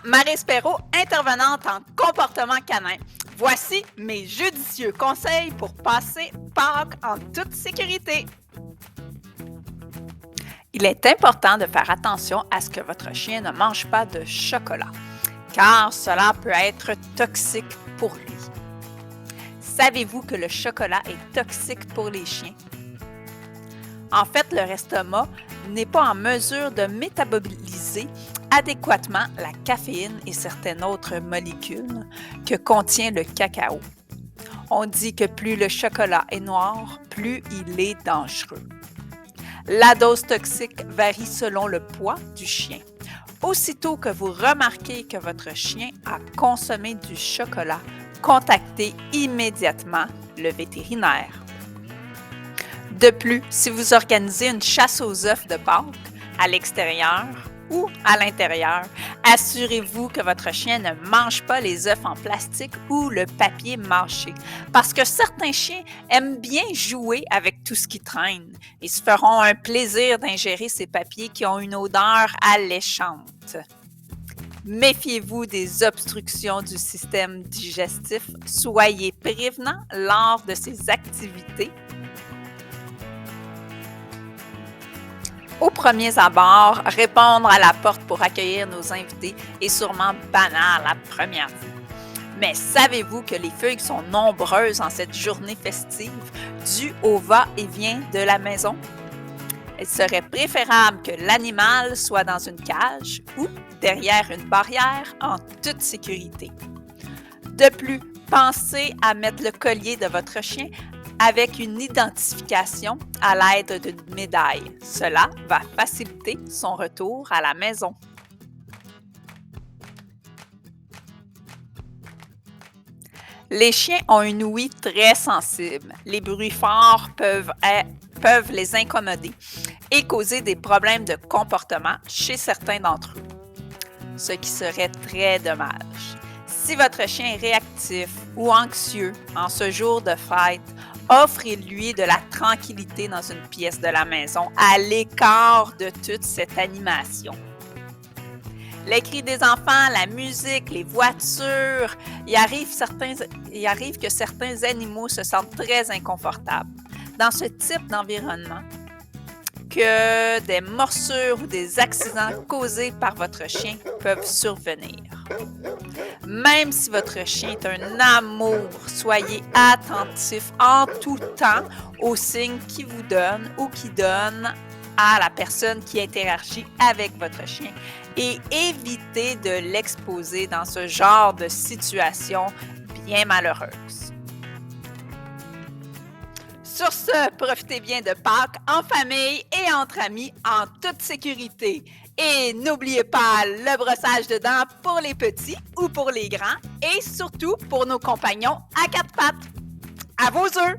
Maryse Perrault, intervenante en comportement canin. Voici mes judicieux conseils pour passer Pâques en toute sécurité. Il est important de faire attention à ce que votre chien ne mange pas de chocolat, car cela peut être toxique pour lui. Savez-vous que le chocolat est toxique pour les chiens? En fait, leur estomac n'est pas en mesure de métaboliser adéquatement la caféine et certaines autres molécules que contient le cacao. On dit que plus le chocolat est noir, plus il est dangereux. La dose toxique varie selon le poids du chien. Aussitôt que vous remarquez que votre chien a consommé du chocolat, contactez immédiatement le vétérinaire. De plus, si vous organisez une chasse aux œufs de Pâques à l'extérieur ou à l'intérieur, assurez-vous que votre chien ne mange pas les œufs en plastique ou le papier mâché, parce que certains chiens aiment bien jouer avec tout ce qui traîne et se feront un plaisir d'ingérer ces papiers qui ont une odeur alléchante. Méfiez-vous des obstructions du système digestif. Soyez prévenant lors de ces activités. Aux premiers abords, répondre à la porte pour accueillir nos invités est sûrement banal à première vue. Mais savez-vous que les fugues sont nombreuses en cette journée festive due au va-et-vient de la maison? Il serait préférable que l'animal soit dans une cage ou derrière une barrière en toute sécurité. De plus, pensez à mettre le collier de votre chien avec une identification à l'aide d'une médaille. Cela va faciliter son retour à la maison. Les chiens ont une ouïe très sensible. Les bruits forts peuvent les incommoder et causer des problèmes de comportement chez certains d'entre eux, ce qui serait très dommage. Si votre chien est réactif ou anxieux en ce jour de fête, offrez-lui de la tranquillité dans une pièce de la maison, à l'écart de toute cette animation. Les cris des enfants, la musique, les voitures, il arrive que certains animaux se sentent très inconfortables dans ce type d'environnement, que des morsures ou des accidents causés par votre chien peuvent survenir. Même si votre chien est un amour, soyez attentif en tout temps aux signes qu'il vous donne ou qu'il donne à la personne qui interagit avec votre chien et évitez de l'exposer dans ce genre de situation bien malheureuse. Sur ce, profitez bien de Pâques en famille et entre amis en toute sécurité. Et n'oubliez pas le brossage de dents pour les petits ou pour les grands et surtout pour nos compagnons à quatre pattes. À vos œufs!